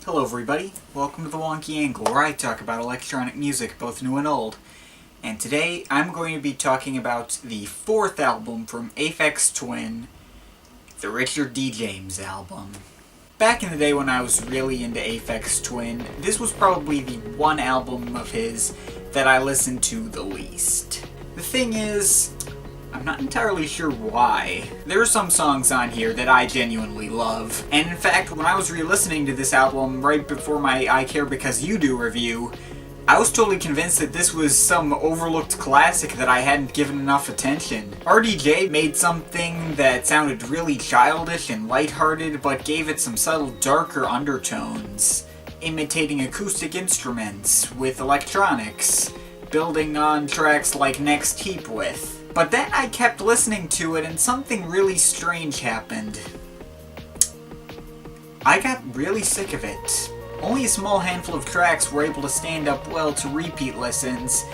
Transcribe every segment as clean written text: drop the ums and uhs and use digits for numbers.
Hello everybody, welcome to the Wonky Angle, where I talk about electronic music, both new and old. And today I'm going to be talking about the fourth album from Aphex Twin, the Richard D. James album. Back in the day when I was really into Aphex Twin, this was probably the one album of his that I listened to the least. The thing is, I'm not entirely sure why. There are some songs on here that I genuinely love, and in fact, when I was re-listening to this album right before my I Care Because You Do review, I was totally convinced that this was some overlooked classic that I hadn't given enough attention. RDJ made something that sounded really childish and lighthearted, but gave it some subtle darker undertones, imitating acoustic instruments with electronics, building on tracks like Next Heap with. But then I kept listening to it and something really strange happened. I got really sick of it. Only a small handful of tracks were able to stand up well to repeat listens,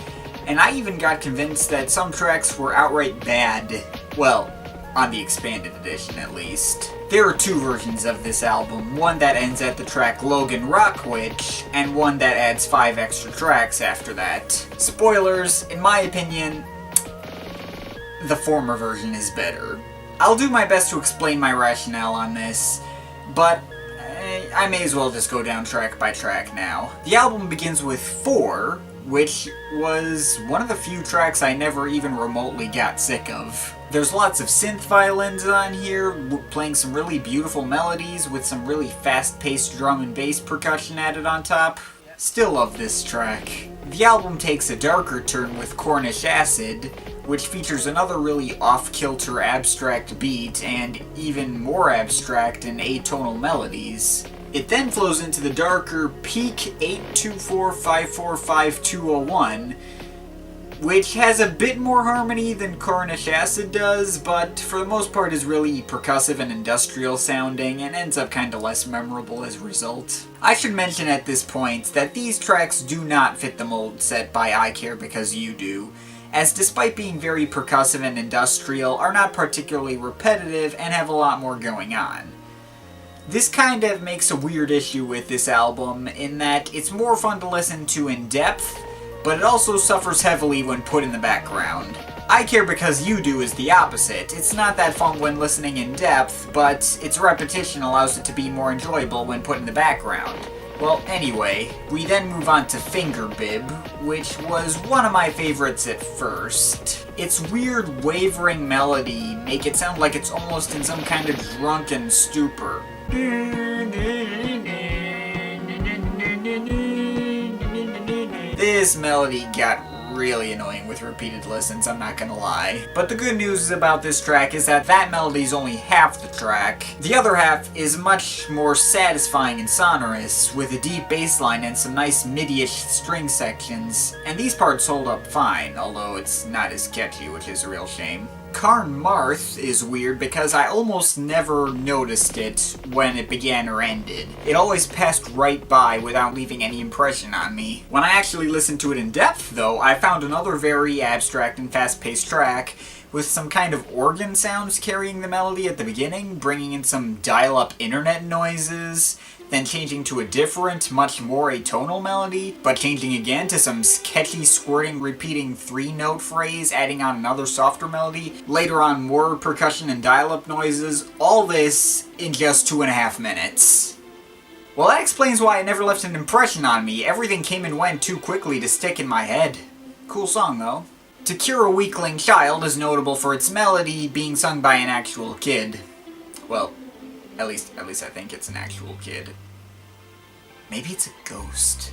and I even got convinced that some tracks were outright bad. Well, on the expanded edition at least. There are two versions of this album, one that ends at the track Logan Rock, and one that adds 5 extra tracks after that. Spoilers, in my opinion, the former version is better. I'll do my best to explain my rationale on this, but I may as well just go down track by track now. The album begins with 4, which was one of the few tracks I never even remotely got sick of. There's lots of synth violins on here, playing some really beautiful melodies with some really fast-paced drum and bass percussion added on top. Still love this track. The album takes a darker turn with Cornish Acid, which features another really off-kilter abstract beat and even more abstract and atonal melodies. It then flows into the darker Peak 824-545-201, which has a bit more harmony than Cornish Acid does, but for the most part is really percussive and industrial sounding, and ends up kinda less memorable as a result. I should mention at this point that these tracks do not fit the mold set by I Care Because You Do, as despite being very percussive and industrial, are not particularly repetitive and have a lot more going on. This kind of makes a weird issue with this album, in that it's more fun to listen to in depth, but it also suffers heavily when put in the background. I Care Because You Do is the opposite. It's not that fun when listening in depth, but its repetition allows it to be more enjoyable when put in the background. Well, anyway, we then move on to Finger Bib, which was one of my favorites at first. Its weird wavering melody make it sound like it's almost in some kind of drunken stupor. This melody got really annoying with repeated listens, I'm not gonna lie. But the good news about this track is that melody is only half the track. The other half is much more satisfying and sonorous, with a deep bass line and some nice midi-ish string sections, and these parts hold up fine, although it's not as catchy, which is a real shame. Karn Marth is weird because I almost never noticed it when it began or ended. It always passed right by without leaving any impression on me. When I actually listened to it in depth, though, I found another very abstract and fast-paced track with some kind of organ sounds carrying the melody at the beginning, bringing in some dial-up internet noises, then changing to a different, much more atonal melody, but changing again to some catchy, squirting, repeating 3-note phrase, adding on another softer melody, later on more percussion and dial-up noises, all this in just 2.5 minutes. Well, that explains why it never left an impression on me. Everything came and went too quickly to stick in my head. Cool song, though. To Cure a Weakling Child is notable for its melody being sung by an actual kid. Well, at least I think it's an actual kid. Maybe it's a ghost.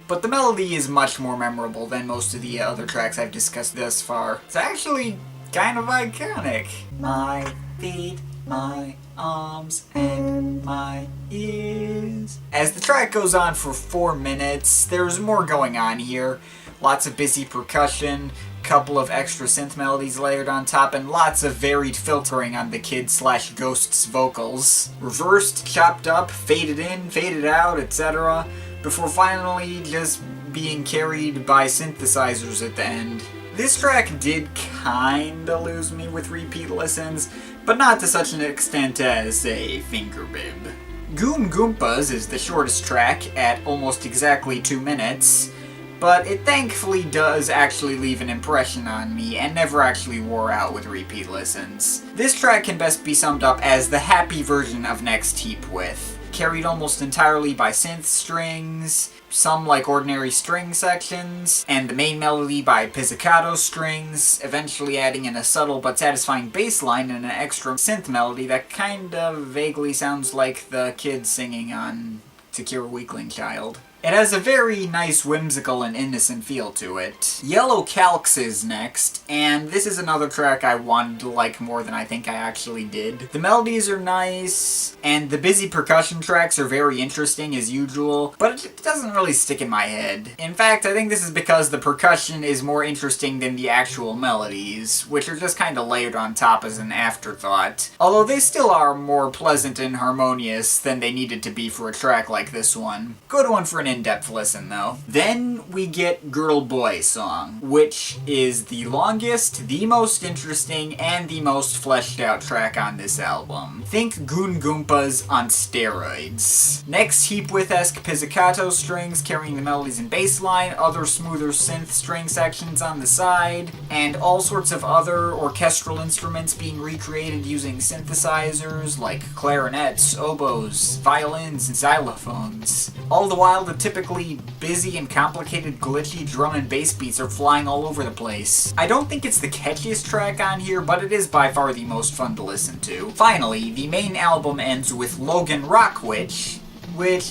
But the melody is much more memorable than most of the other tracks I've discussed thus far. It's actually kind of iconic. My feet, my arms, and my ears. As the track goes on for 4 minutes, there's more going on here. Lots of busy percussion, couple of extra synth melodies layered on top, and lots of varied filtering on the kid/ghost's vocals. Reversed, chopped up, faded in, faded out, etc., before finally just being carried by synthesizers at the end. This track did kinda lose me with repeat listens, but not to such an extent as, say, Finger Bib. Goon Gumpas is the shortest track at almost exactly 2 minutes, but it thankfully does actually leave an impression on me and never actually wore out with repeat listens. This track can best be summed up as the happy version of Next Heap With, carried almost entirely by synth strings, some like ordinary string sections, and the main melody by pizzicato strings, eventually adding in a subtle but satisfying bass line and an extra synth melody that kind of vaguely sounds like the kids singing on To Cure a Weakling Child. It has a very nice, whimsical, and innocent feel to it. Yellow Calyx is next, and this is another track I wanted to like more than I think I actually did. The melodies are nice, and the busy percussion tracks are very interesting as usual, but it doesn't really stick in my head. In fact, I think this is because the percussion is more interesting than the actual melodies, which are just kinda layered on top as an afterthought. Although they still are more pleasant and harmonious than they needed to be for a track like this one. Good one for an in-depth listen, though. Then we get Girl Boy Song, which is the longest, the most interesting, and the most fleshed out track on this album. Think Goon Gumpas on steroids. Next Heap With-esque pizzicato strings carrying the melodies and bass line, other smoother synth string sections on the side, and all sorts of other orchestral instruments being recreated using synthesizers like clarinets, oboes, violins, and xylophones. All the while, the typically busy and complicated glitchy drum and bass beats are flying all over the place. I don't think it's the catchiest track on here, but it is by far the most fun to listen to. Finally, the main album ends with Logan Rock, which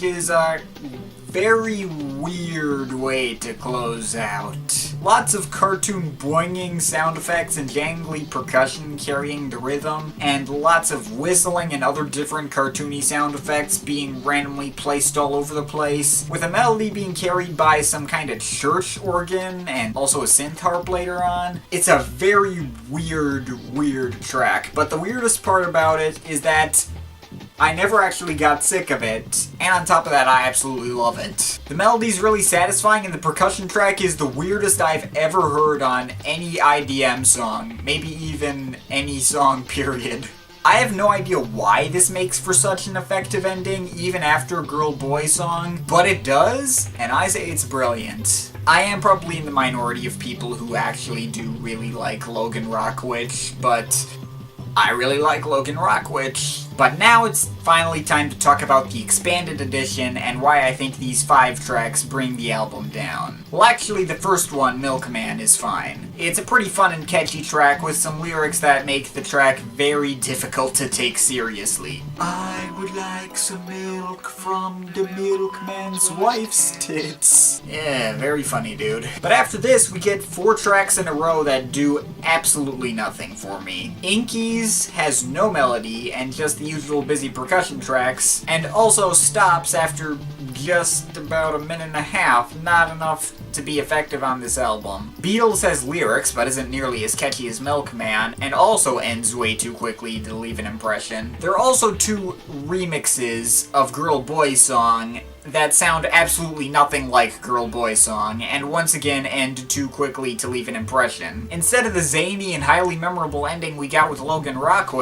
is a very weird way to close out. Lots of cartoon boinging sound effects and jangly percussion carrying the rhythm, and lots of whistling and other different cartoony sound effects being randomly placed all over the place, with a melody being carried by some kind of church organ and also a synth harp later on. It's a very weird track, but the weirdest part about it is that I never actually got sick of it, and on top of that, I absolutely love it. The melody's really satisfying, and the percussion track is the weirdest I've ever heard on any IDM song, maybe even any song, period. I have no idea why this makes for such an effective ending, even after Girl Boy Song, but it does, and I say it's brilliant. I am probably in the minority of people who actually do really like Logan Rock, but I really like Logan Rock, But now it's finally time to talk about the expanded edition and why I think these 5 tracks bring the album down. Well, actually, the first one, Milkman, is fine. It's a pretty fun and catchy track with some lyrics that make the track very difficult to take seriously. I would like some milk from the milkman's wife's tits. Yeah, very funny, dude. But after this, we get 4 tracks in a row that do absolutely nothing for me. Inky's has no melody and just the usual busy percussion tracks, and also stops after just about a minute and a half, not enough to be effective on this album. Beatles has lyrics, but isn't nearly as catchy as Milkman, and also ends way too quickly to leave an impression. There are also 2 remixes of Girl Boy Song that sound absolutely nothing like Girl Boy Song, and once again end too quickly to leave an impression. Instead of the zany and highly memorable ending we got with Logan Rock,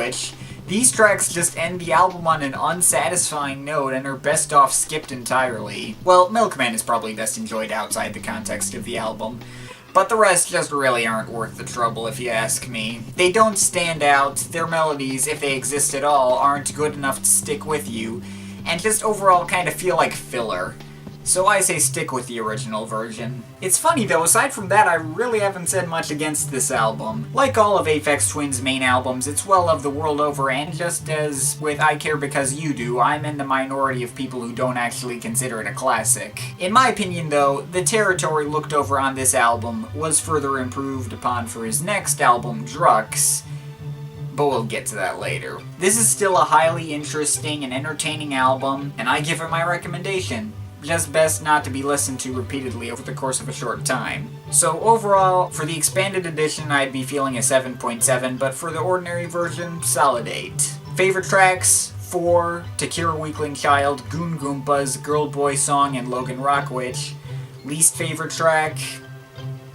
these tracks just end the album on an unsatisfying note and are best off skipped entirely. Well, Milkman is probably best enjoyed outside the context of the album, but the rest just really aren't worth the trouble if you ask me. They don't stand out, their melodies, if they exist at all, aren't good enough to stick with you, and just overall kind of feel like filler. So I say stick with the original version. It's funny though, aside from that, I really haven't said much against this album. Like all of Aphex Twin's main albums, it's well loved the world over, and just as with I Care Because You Do, I'm in the minority of people who don't actually consider it a classic. In my opinion though, the territory looked over on this album was further improved upon for his next album, Drux, but we'll get to that later. This is still a highly interesting and entertaining album, and I give it my recommendation. Just best not to be listened to repeatedly over the course of a short time. So overall, for the expanded edition, I'd be feeling a 7.7, but for the ordinary version, solid 8. Favorite tracks? 4, To Cure a Weakling Child, Goon Gumpas, Girl Boy Song, and Logan Rock. Least favorite track?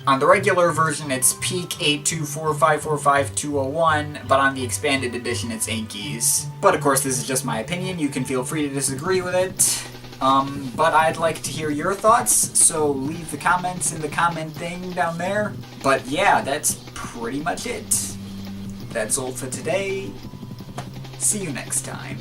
On the regular version, it's peak 824545201, but on the expanded edition, it's 8 keys. But of course, this is just my opinion. You can feel free to disagree with it. But I'd like to hear your thoughts, so leave the comments in the comment thing down there. But yeah, that's pretty much it. That's all for today. See you next time.